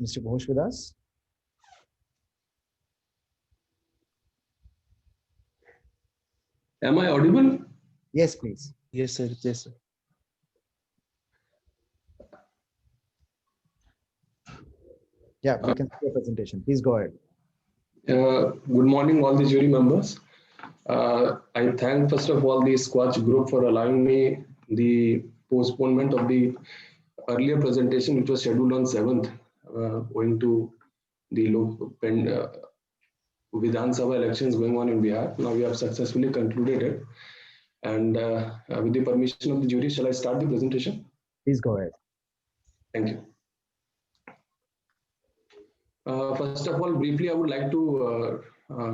Mr. Ghosh with us? Am I audible? Yes, please. Yes, sir. Yes, sir. Yeah, we can see your presentation. Please go ahead. Good morning, all the jury members. I thank first of all the Squatch group for allowing me the postponement of the earlier presentation, which was scheduled on 7th, owing to the Vidhan Sabha elections going on in Bihar. Now we have successfully concluded it. And with the permission of the jury, shall I start the presentation? Please go ahead. Thank you. First of all, briefly, I would like to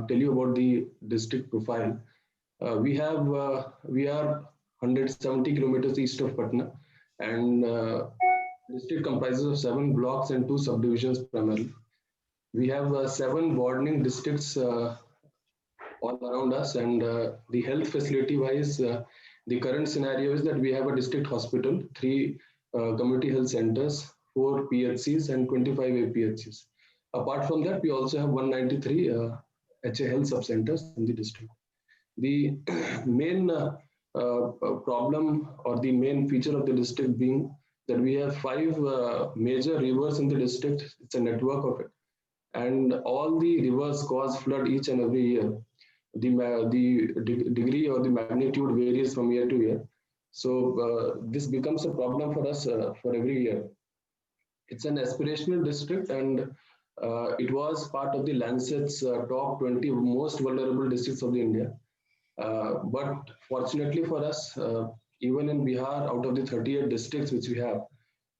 tell you about the district profile. We are 170 kilometers east of Patna, and district comprises of 7 blocks and 2 subdivisions primarily. We have 7 bordering districts all around us, and the health facility wise, the current scenario is that we have a district hospital, 3 community health centers, 4 PHCs, and 25 APHCs. Apart from that, we also have 193 HA health subcenters in the district. The main problem or the main feature of the district being that we have 5 major rivers in the district. It's a network of it, and all the rivers cause flood each and every year. The degree or the magnitude varies from year to year. So this becomes a problem for us for every year. It's an aspirational district, and it was part of the Lancet's top 20 most vulnerable districts of the India. But fortunately for us, even in Bihar, out of the 38 districts which we have,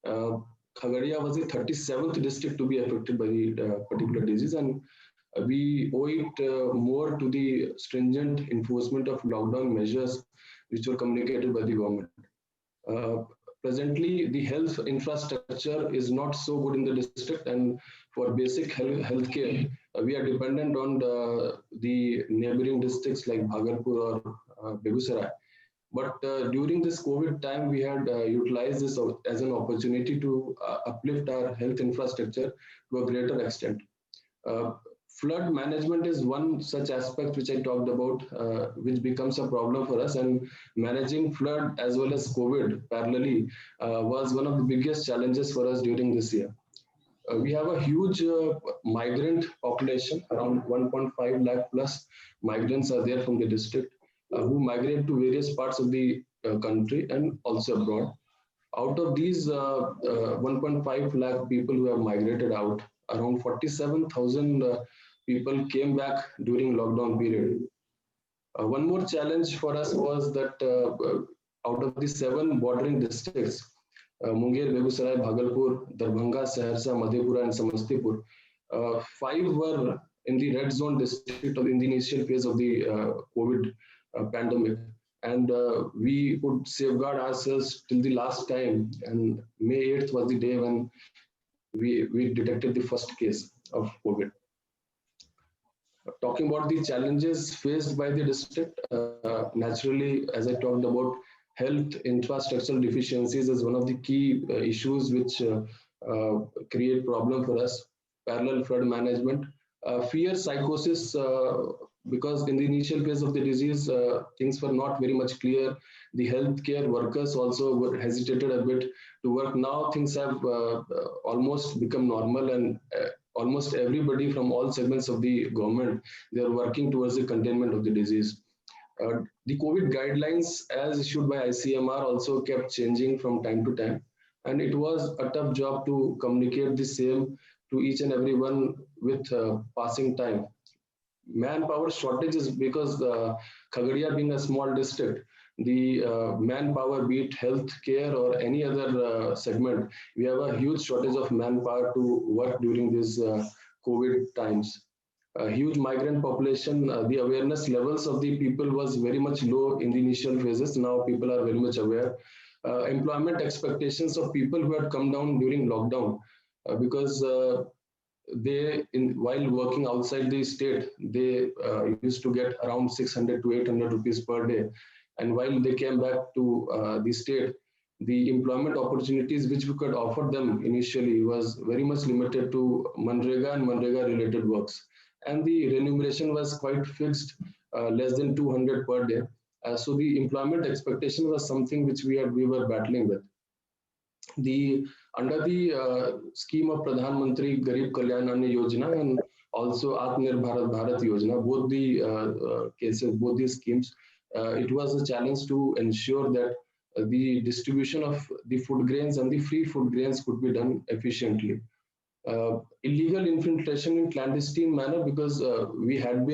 Khagadia was the 37th district to be affected by the particular disease, and we owe it more to the stringent enforcement of lockdown measures which were communicated by the government. Uh, Presently, the health infrastructure is not so good in the district, and for basic health care, we are dependent on the neighboring districts like Bhagalpur or Begusarai. But during this COVID time, we had utilized this as an opportunity to uplift our health infrastructure to a greater extent. Uh, Flood management is one such aspect which I talked about, which becomes a problem for us. And managing flood as well as COVID parallelly was one of the biggest challenges for us during this year. We have a huge migrant population, around 1.5 lakh plus migrants are there from the district who migrate to various parts of the country and also abroad. Out of these 1.5 lakh people who have migrated out, around 47,000 people came back during lockdown period. One more challenge for us was that out of the 7 bordering districts, Munger, Begusarai, Bhagalpur, Darbhanga, Saharsa, Madhepura, and Samastipur, 5 were in the red zone district in the initial phase of the COVID pandemic. And we could safeguard ourselves till the last time. And May 8th was the day when we detected the first case of COVID. Talking about the challenges faced by the district, naturally, as I talked about, health infrastructural deficiencies is one of the key issues which create problem for us. Parallel flood management, fear psychosis, because in the initial phase of the disease, things were not very much clear. The healthcare workers also were hesitated a bit to work. Now things have almost become normal, and almost everybody from all segments of the government, they are working towards the containment of the disease. The COVID guidelines as issued by ICMR also kept changing from time to time, and it was a tough job to communicate the same to each and everyone with passing time. Manpower shortages because Khagadia being a small district, the manpower, be it healthcare or any other segment, we have a huge shortage of manpower to work during these COVID times. A huge migrant population, the awareness levels of the people was very much low in the initial phases. Now people are very much aware. Employment expectations of people who had come down during lockdown, because they while working outside the state, they used to get around 600 to 800 rupees per day, and while they came back to the state, the employment opportunities which we could offer them initially was very much limited to Manrega and Manrega related works. And the remuneration was quite fixed, less than 200 per day. So the employment expectation was something which we were battling with. The under the scheme of Pradhan Mantri Garib Kalyan Anna Yojana and also Atmanirbhar Bharat Yojana, both the cases, both these schemes, it was a challenge to ensure that the distribution of the food grains and the free food grains could be done efficiently. Illegal infiltration in clandestine manner, because we had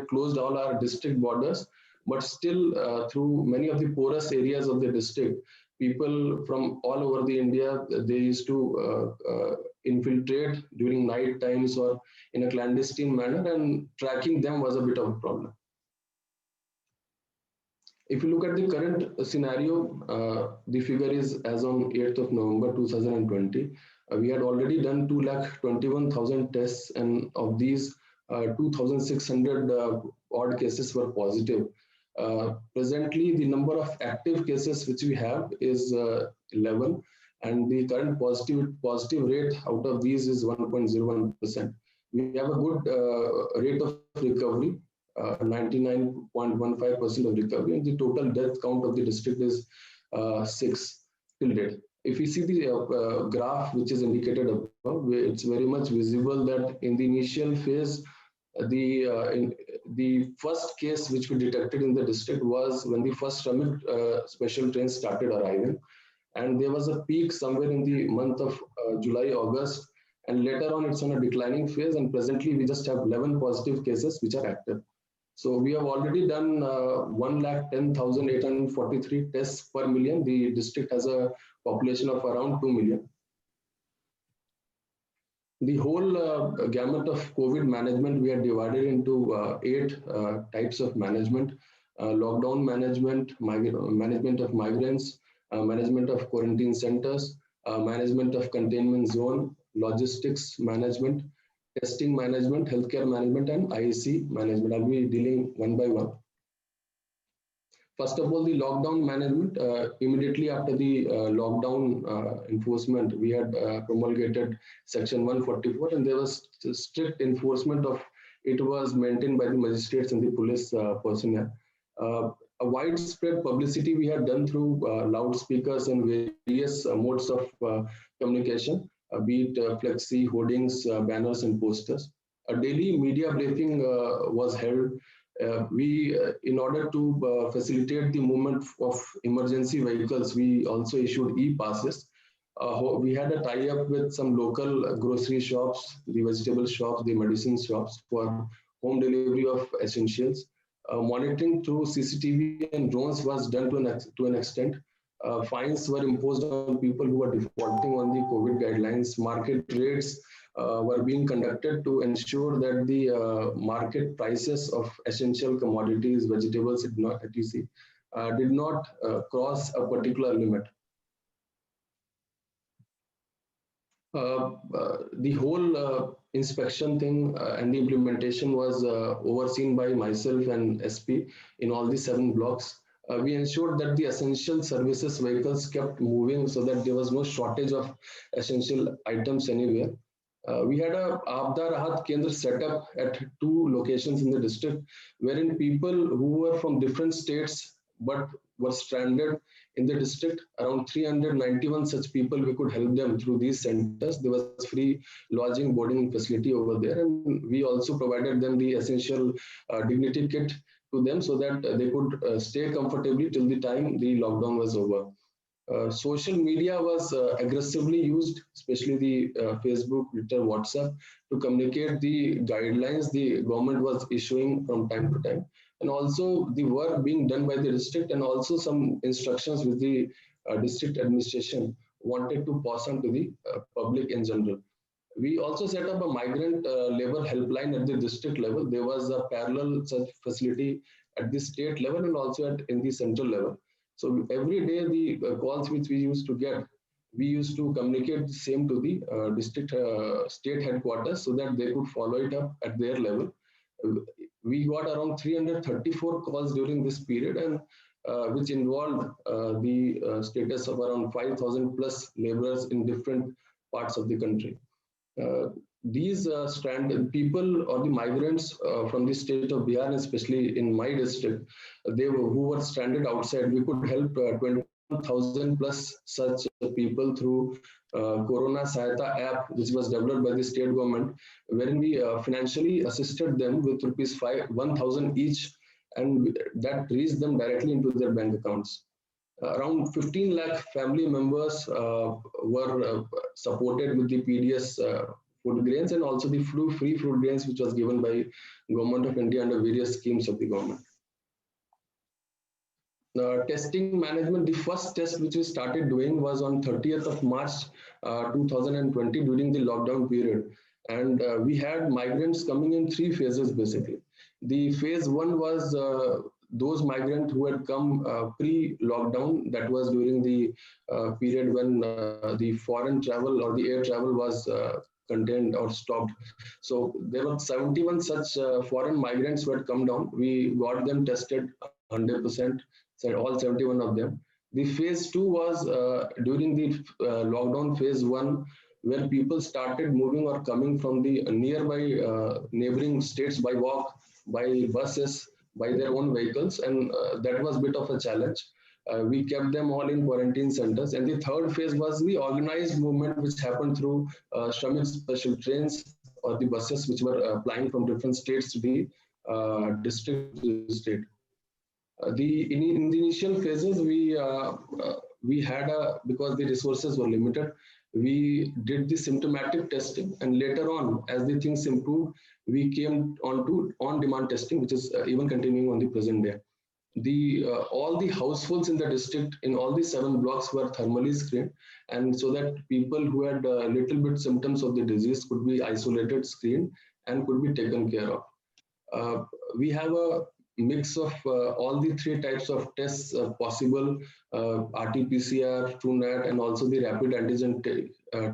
closed all our district borders, but still through many of the porous areas of the district, people from all over the India, they used to infiltrate during night times or in a clandestine manner, and tracking them was a bit of a problem. If you look at the current scenario, the figure is as on 8th of November 2020, we had already done 2,21,000 tests, and of these 2,600 odd cases were positive. Presently, the number of active cases which we have is 11, and the current positive rate out of these is 1.01%. We have a good rate of recovery, 99.15% of recovery, and the total death count of the district is 6 till date. If we see the graph which is indicated above, it's very much visible that in the initial phase, the first case which we detected in the district was when the first special train started arriving, and there was a peak somewhere in the month of July, August, and later on it's on a declining phase, and presently we just have 11 positive cases which are active. So we have already done 110,843 tests per million. The district has a population of around 2 million. The whole gamut of COVID management, we are divided into 8 types of management: lockdown management, management of migrants, management of quarantine centers, management of containment zone, logistics management, testing management, healthcare management, and IEC management. I'll be dealing one by one. First of all, the lockdown management. Immediately after the lockdown enforcement, we had promulgated Section 144, and there was strict enforcement of it was maintained by the magistrates and the police personnel. A widespread publicity we had done through loudspeakers and various modes of communication, be it flexi, hoardings, banners, and posters. A daily media briefing was held. In order to facilitate the movement of emergency vehicles, we also issued e-passes. We had a tie-up with some local grocery shops, the vegetable shops, the medicine shops for home delivery of essentials. Monitoring through CCTV and drones was done to an extent. Fines were imposed on people who were defaulting on the COVID guidelines. Market raids were being conducted to ensure that the market prices of essential commodities, vegetables, etc., did not cross a particular limit. The whole inspection thing and the implementation was overseen by myself and SP in all the 7 blocks. We ensured that the essential services vehicles kept moving so that there was no shortage of essential items anywhere. We had a Aapda Rahat Kendra set up at 2 locations in the district, wherein people who were from different states but were stranded in the district, around 391 such people, we could help them through these centers. There was free lodging, boarding facility over there, and we also provided them the essential dignity kit to them so that they could stay comfortably till the time the lockdown was over. Social media was aggressively used, especially the Facebook, Twitter, WhatsApp, to communicate the guidelines the government was issuing from time to time, and also the work being done by the district, and also some instructions which the district administration wanted to pass on to the public in general. We also set up a migrant labor helpline at the district level. There was a parallel such facility at the state level and also in the central level. So every day the calls which we used to get, we used to communicate the same to the district state headquarters so that they could follow it up at their level. We got around 334 calls during this period, and which involved the status of around 5,000 plus laborers in different parts of the country. These stranded people or the migrants from the state of Bihar, especially in my district, who were stranded outside. We could help 20,000 plus such people through Corona Sahayata app, which was developed by the state government, wherein we financially assisted them with rupees 1,000 each, and that reached them directly into their bank accounts. Around 15 lakh family members were supported with the PDS food grains and also the free food grains, which was given by Government of India under various schemes of the government. Testing management, the first test which we started doing was on 30th of March 2020 during the lockdown period. And we had migrants coming in 3 phases basically. The phase 1 was those migrants who had come pre-lockdown, that was during the period when the foreign travel or the air travel was contained or stopped. So there were 71 such foreign migrants who had come down. We got them tested 100%, so all 71 of them. The phase 2 was during the lockdown phase 1, where people started moving or coming from the nearby neighboring states by walk, by buses, by their own vehicles, and that was a bit of a challenge. We kept them all in quarantine centers. And the third phase was the organized movement, which happened through Shramik special trains or the buses, which were applying from different states to the district to the state. In the initial phases, we had because the resources were limited, we did the symptomatic testing, and later on, as the things improved, we came on to on-demand testing, which is even continuing on the present day. All the households in the district in all the 7 blocks were thermally screened, and so that people who had little bit symptoms of the disease could be isolated, screened, and could be taken care of. We have a mix of all the 3 types of tests possible: RT-PCR, TrueNAT, and also the rapid antigen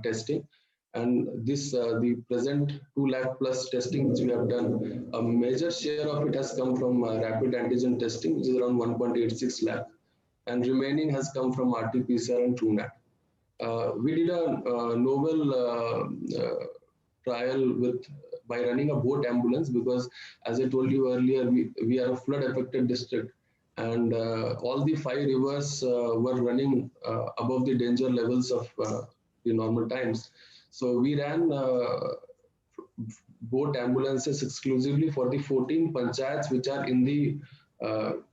testing. And this, the present 2 lakh plus testing which we have done, a major share of it has come from rapid antigen testing, which is around 1.86 lakh, and remaining has come from RT-PCR and TrueNAT. We did a novel trial by running a boat ambulance, because as I told you earlier, we are a flood affected district, and all the 5 rivers were running above the danger levels of the normal times. So we ran boat ambulances exclusively for the 14 panchayats which are in the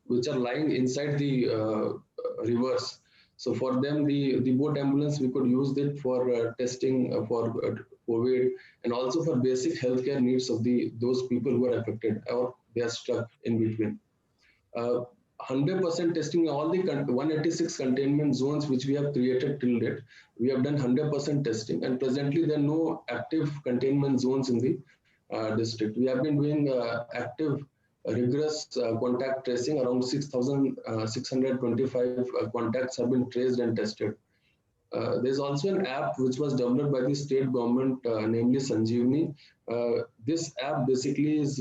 which are lying inside the rivers. So for them, the boat ambulance, we could use it for testing for COVID, and also for basic healthcare needs of those people who are affected or they are stuck in between. 100% testing all the 186 containment zones which we have created till date. We have done 100% testing, and presently there are no active containment zones in the district. We have been doing active, rigorous contact tracing. Around 6,625 contacts have been traced and tested. There's also an app which was developed by the state government, namely Sanjeevani. This app basically is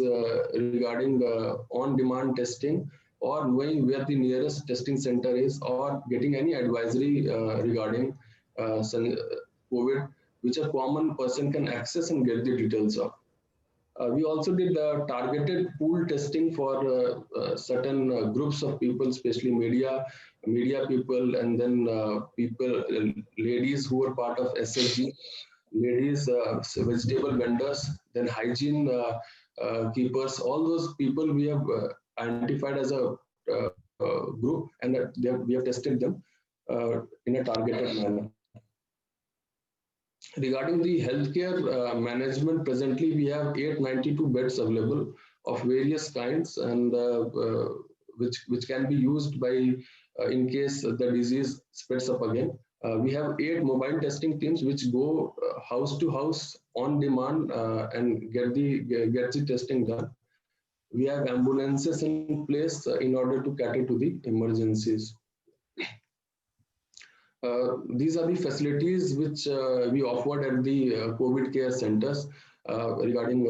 regarding on-demand testing, or knowing where the nearest testing center is, or getting any advisory regarding COVID, which a common person can access and get the details of. We also did targeted pool testing for certain groups of people, especially media people, and then ladies who were part of SHG, ladies, vegetable vendors, then hygiene keepers. All those people we have identified as a group, and we have tested them in a targeted manner. Regarding the healthcare management, presently we have 892 beds available of various kinds, and which can be used by in case the disease spreads up again. We have 8 mobile testing teams which go house to house on demand and get the testing done. We have ambulances in place in order to cater to the emergencies. These are the facilities which we offered at the COVID care centers regarding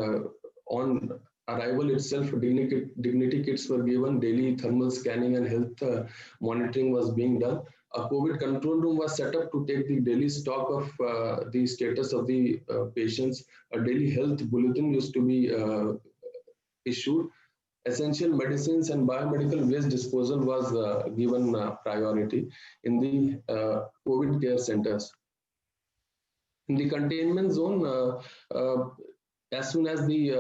arrival itself, dignity kits were given, daily thermal scanning and health monitoring was being done. A COVID control room was set up to take the daily stock of the status of the patients. A daily health bulletin used to be issued. Essential medicines and biomedical waste disposal was given priority in the COVID care centers. In the containment zone, as soon as the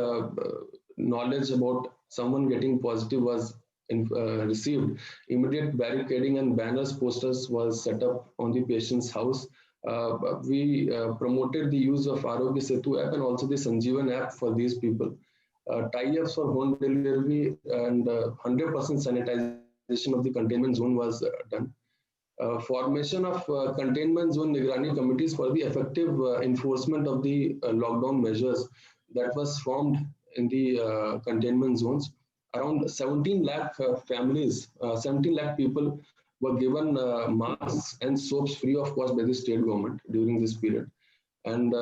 knowledge about someone getting positive was received, immediate barricading and banners, posters was set up on the patient's house. We promoted the use of Arogya Setu app and also the Sanjeevan app for these people. Tie-ups for home delivery and 100% sanitization of the containment zone was done. Formation of containment zone Nigrani committees for the effective enforcement of the lockdown measures that was formed in the containment zones. Around 17 lakh families, 17 lakh people were given masks and soaps free of cost by the state government during this period. And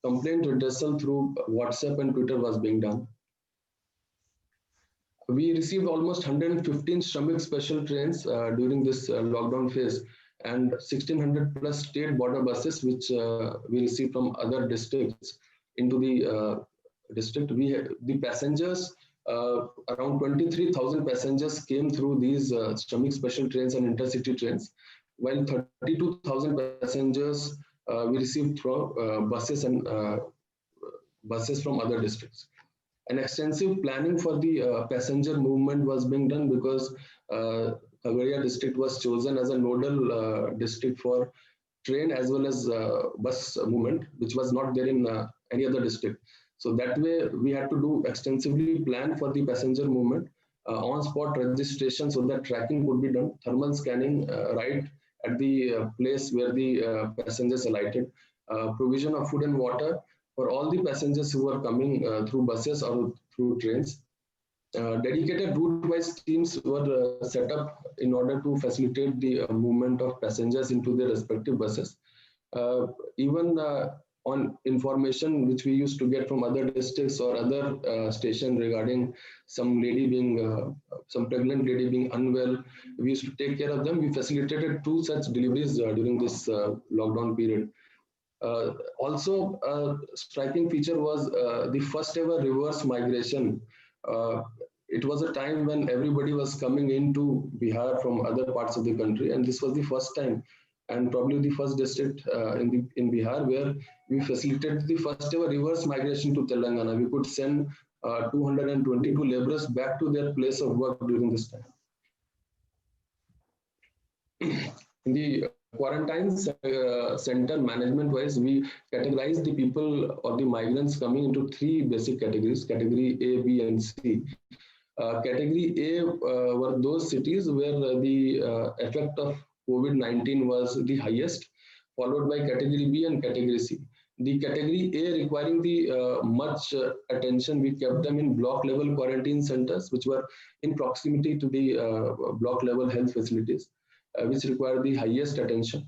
complaint redressal through WhatsApp and Twitter was being done. We received almost 115 Shramik special trains during this lockdown phase and 1600 plus state border buses which we received from other districts into the district. The passengers, around 23,000 passengers came through these Shramik special trains and intercity trains, while 32,000 passengers we received from buses and buses from other districts. An extensive planning for the passenger movement was being done because Khagaria district was chosen as a nodal district for train as well as bus movement, which was not there in any other district. So that way we had to do extensively plan for the passenger movement, on-spot registration so that tracking could be done, thermal scanning right at the place where the passengers alighted, provision of food and water for all the passengers who were coming through buses or through trains. Dedicated route-wise teams were set up in order to facilitate the movement of passengers into their respective buses. Even on information which we used to get from other districts or other stations regarding some lady being, some pregnant lady being unwell, we used to take care of them. We facilitated 2 such deliveries during this lockdown period. Also, a striking feature was the first ever reverse migration. It was a time when everybody was coming into Bihar from other parts of the country, and this was the first time and probably the first district in Bihar where we facilitated the first ever reverse migration to Telangana. We could send 222 laborers back to their place of work during this time. In the quarantine center management wise, we categorize the people or the migrants coming into 3 basic categories, category A, B, and C. Category A were those cities where the effect of COVID-19 was the highest, followed by category B and category C. The category A requiring the much attention, we kept them in block level quarantine centers, which were in proximity to the block level health facilities, which require the highest attention.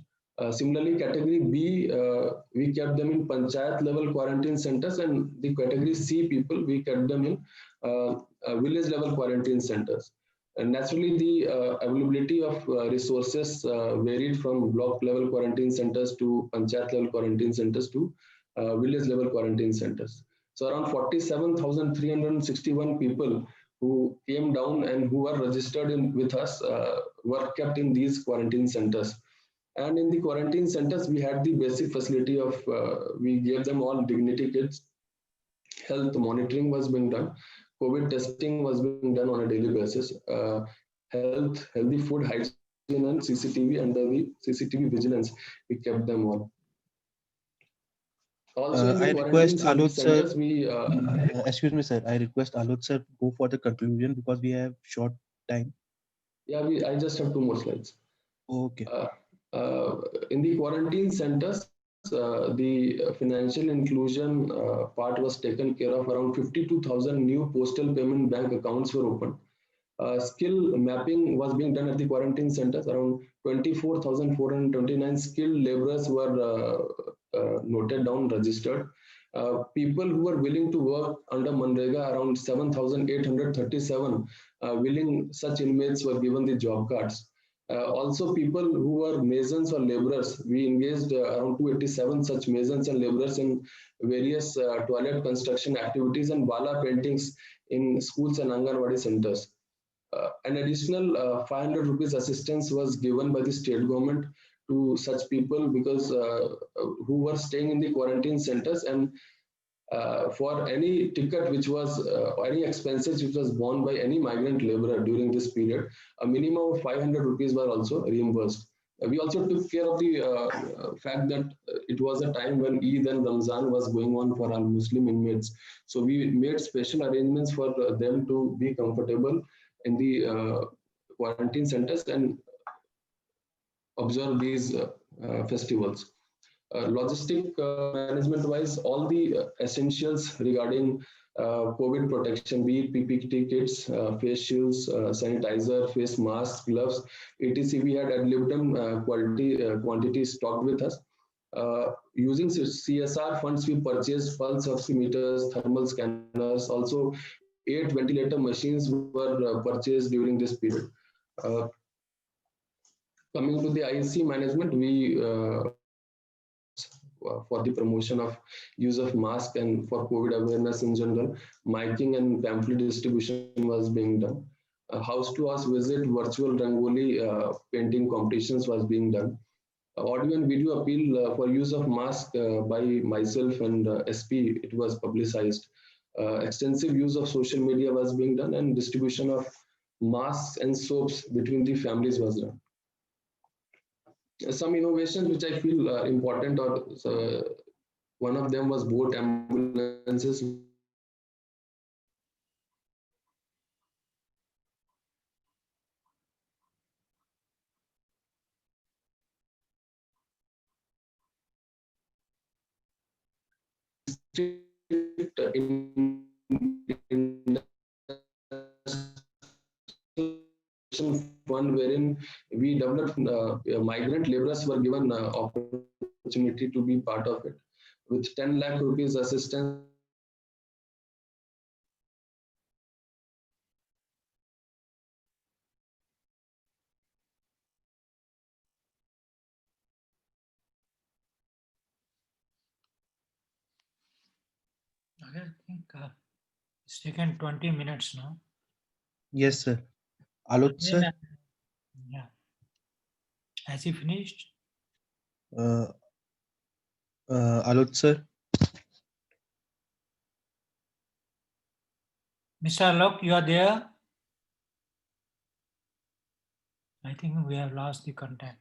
Similarly, category B, we kept them in panchayat level quarantine centers, and the category C people, we kept them in village level quarantine centers. And naturally, the availability of resources varied from block level quarantine centers to panchayat level quarantine centers to village level quarantine centers. So around 47,361 people who came down and who were registered with us were kept in these quarantine centers. And in the quarantine centers, we had the basic facility of, we gave them all dignity kits, health monitoring was being done, COVID testing was being done on a daily basis, healthy food, hygiene and CCTV, under the CCTV vigilance, we kept them all. Also in the I request Alok centers, sir, excuse me sir, I request Alok sir go for the conclusion because we have short time. Yeah, I just have 2 more slides. Okay. In the quarantine centers, the financial inclusion part was taken care of. Around 52,000 new postal payment bank accounts were opened. Skill mapping was being done at the quarantine centers. Around 24,429 skilled laborers were noted down, registered. People who were willing to work under Manrega, around 7,837 willing such inmates were given the job cards. Also, people who were masons or laborers, we engaged around 287 such masons and laborers in various toilet construction activities and wala paintings in schools and Anganwadi centers. An additional 500 rupees assistance was given by the state government to such people because who were staying in the quarantine centers, and for any ticket which was any expenses which was borne by any migrant laborer during this period, a minimum of 500 rupees were also reimbursed. We also took care of the fact that it was a time when Eid and Ramzan was going on for our Muslim inmates. So we made special arrangements for them to be comfortable in the quarantine centers and observe these festivals. Logistic management wise, all the essentials regarding COVID protection, be it PPT kits, face shields, sanitizer, face masks, gloves, etc. We had ad libitum quantity stocked with us. Using CSR funds, we purchased pulse oximeters, thermal scanners, also 8 ventilator machines were purchased during this period. Coming to the IC management, we for the promotion of use of mask and for COVID awareness in general, miking and pamphlet distribution was being done. House to house visit, virtual Rangoli painting competitions was being done. Audio and video appeal for use of mask by myself and SP, it was publicized. Extensive use of social media was being done, and distribution of masks and soaps between the families was done. Some innovations which I feel important, or one of them was boat ambulances. Fund wherein we developed migrant laborers were given opportunity to be part of it with 10 lakh rupees assistance. Okay, I think it's taken 20 minutes now. Yes, sir. Alok sir, Yeah. Has he finished? Alok sir. Mr. Alok, you are there? I think we have lost the contact.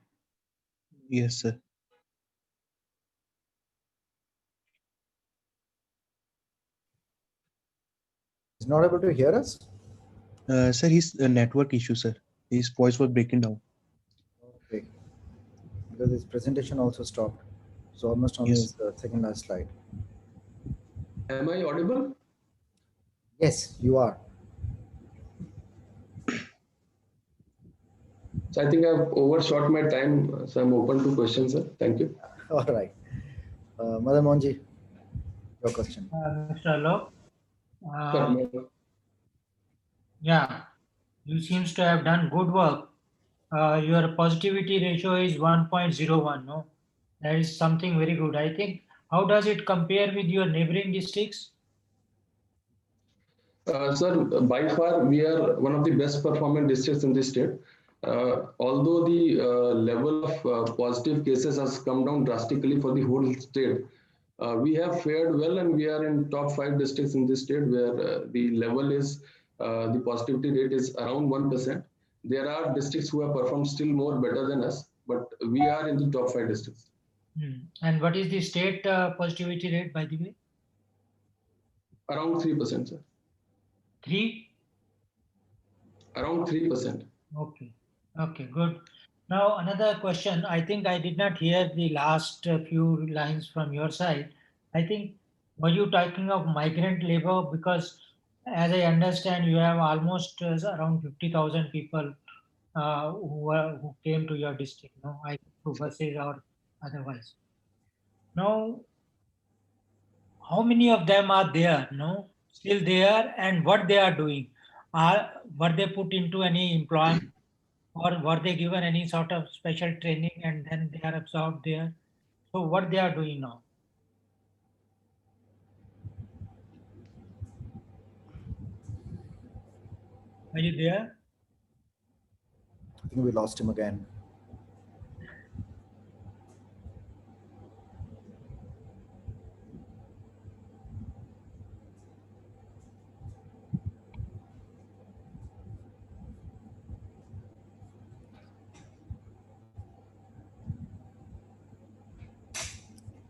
Yes, sir. He's not able to hear us? Sir, his network issue, sir. His voice was breaking down. Okay. Because his presentation also stopped. So almost on Yes. his second last slide. Am I audible? Yes, you are. So I think I've overshot my time, so I'm open to questions, sir. Thank you. All right. Madan Monji, your question. Mr. Alok, Sir, yeah, you seems to have done good work. Your positivity ratio is 1.01, no? That is something very good. I think, how does it compare with your neighboring districts? Sir, by far we are one of the best performing districts in the state. Although the level of positive cases has come down drastically for the whole state, we have fared well, and we are in top 5 districts in the state where the level is the positivity rate is around 1%. There are districts who have performed still more better than us, but we are in the top 5 districts. And what is the state positivity rate, by the way? Around 3%, sir. 3? Around 3%. Okay. Okay, good. Now, another question. I think I did not hear the last few lines from your side. I think, were you talking of migrant labor? Because as I understand, you have almost around 50,000 people who came to your district, no? I through buses or otherwise. Now, how many of them are there, no, still there, and what they are doing? Were they put into any employment, or were they given any sort of special training and then they are absorbed there? So what they are doing now? Are you there? I think we lost him again.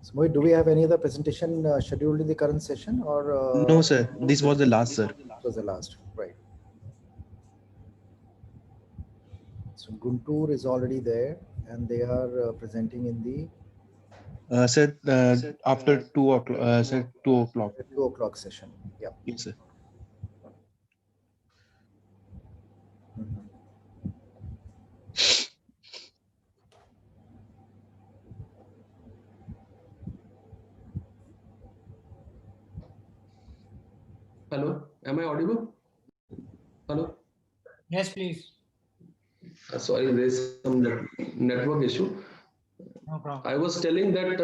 So Mohit, do we have any other presentation scheduled in the current session, or No, sir. This was the last, sir. This was the last, right? So Guntur is already there, and they are presenting in the Sir, after 2 o'clock, sir, 2 o'clock. 2 o'clock session. Yeah. Yes, sir. Mhm. Hello, am I audible? Hello. Yes, please. Sorry, there's some network issue. No problem. I was telling that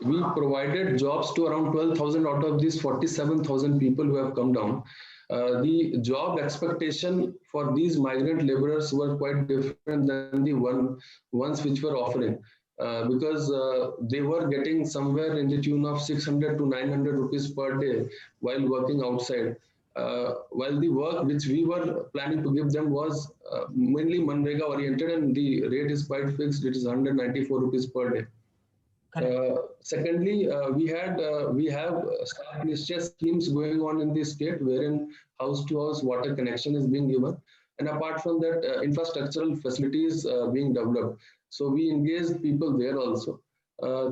we provided jobs to around 12,000 out of these 47,000 people who have come down. The job expectation for these migrant laborers were quite different than the ones which were offering. Because they were getting somewhere in the tune of 600 to 900 rupees per day while working outside. While the work which we were planning to give them was mainly Manrega oriented, and the rate is quite fixed. It is 194 rupees per day. Secondly, we have staff niche schemes going on in the state, wherein house to house water connection is being given, and apart from that, infrastructural facilities being developed. So we engaged people there also.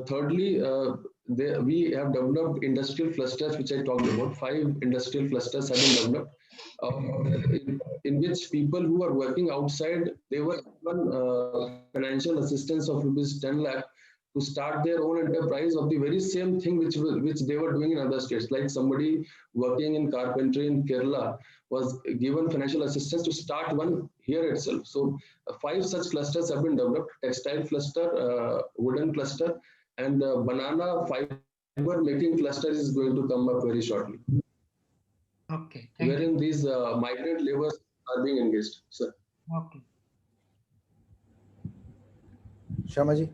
Thirdly, we have developed industrial clusters, which I talked about. 5 industrial clusters have been developed, in which people who are working outside, they were given financial assistance of rupees 10 lakh to start their own enterprise of the very same thing which they were doing in other states. Like somebody working in carpentry in Kerala was given financial assistance to start one here itself. So 5 such clusters have been developed: textile cluster, wooden cluster, and banana fiber making cluster is going to come up very shortly. Okay. Thank wherein these migrant laborers are being engaged, sir. Okay. Shamaji.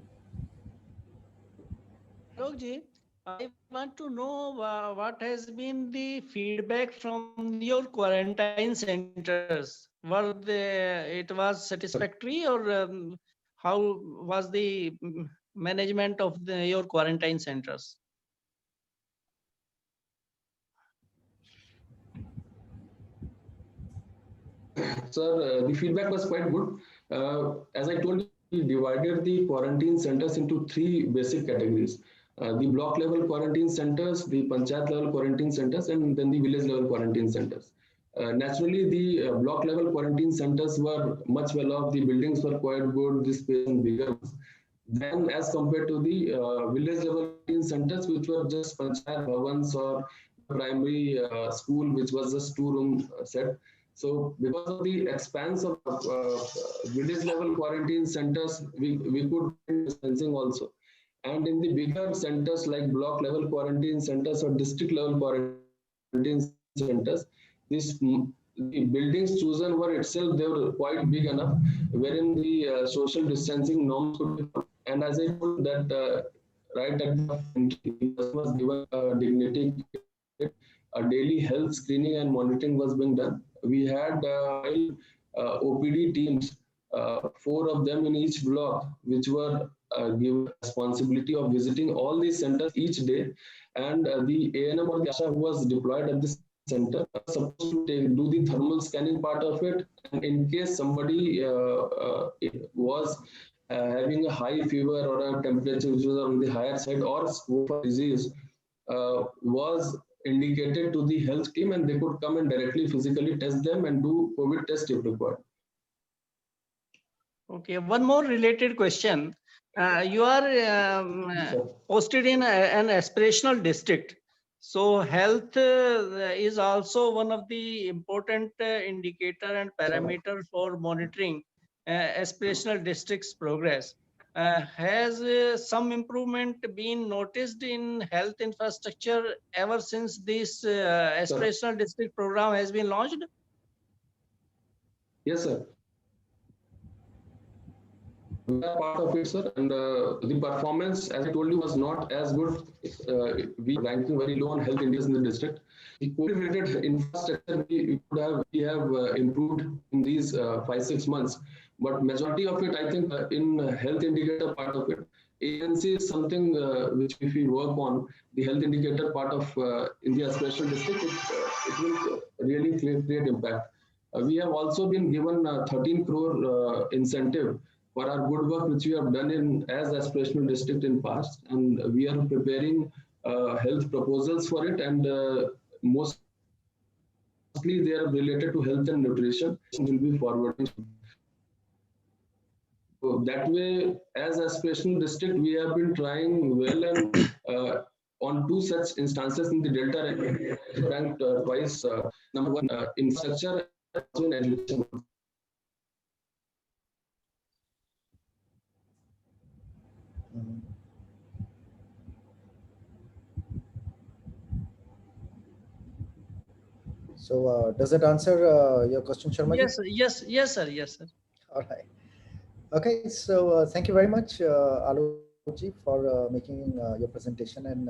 Alokji, I want to know what has been the feedback from your quarantine centers. It was satisfactory, or how was the management of your quarantine centers? Sir, the feedback was quite good. As I told you, we divided the quarantine centers into 3 basic categories. The block level quarantine centers, the panchayat level quarantine centers, and then the village level quarantine centers. Naturally, the block level quarantine centers were much well off. The buildings were quite good, the space and bigger. Then, as compared to the village level quarantine centers, which were just panchayat bhavans or primary school, which was just 2-room set. So because of the expanse of village level quarantine centers, we could do distancing also. And in the bigger centers like block level quarantine centers or district level quarantine centers, the buildings chosen were itself, they were quite big enough, wherein the social distancing norms could be. And as I told that right at the entry, was given dignity, a daily health screening and monitoring was being done. We had OPD teams, 4 of them in each block, which were given responsibility of visiting all these centers each day. And the ANM or the ASHA who was deployed at this center was supposed to do the thermal scanning part of it. And in case somebody was having a high fever or a temperature which was on the higher side, or scope of disease was indicated to the health team, and they could come and directly physically test them and do COVID test if required. Okay, one more related question. You are posted in an aspirational district. So health is also one of the important indicator and parameter for monitoring aspirational districts progress. Has some improvement been noticed in health infrastructure ever since this aspirational district program has been launched? Yes, sir. We are part of it, sir, and the performance, as I told you, was not as good. We are ranking very low on health indicators in the district. The COVID-related infrastructure we have improved in these 5-6 months, but majority of it, I think, in health indicator part of it, ANC is something which if we work on the health indicator part of in the aspirational district, it will really create impact. We have also been given 13 crore incentive for our good work which we have done in as aspirational district in past, and we are preparing health proposals for it, and mostly they are related to health and nutrition will be forwarding. So that way, as aspirational district, we have been trying well, and on 2 such instances in the Delta ranked twice number 1 infrastructure and also in education. Mhm. So does that answer your question, Sharma ji? Yes, sir. Yes, sir. All right. Okay, so thank you very much, Alok ji, for making your presentation and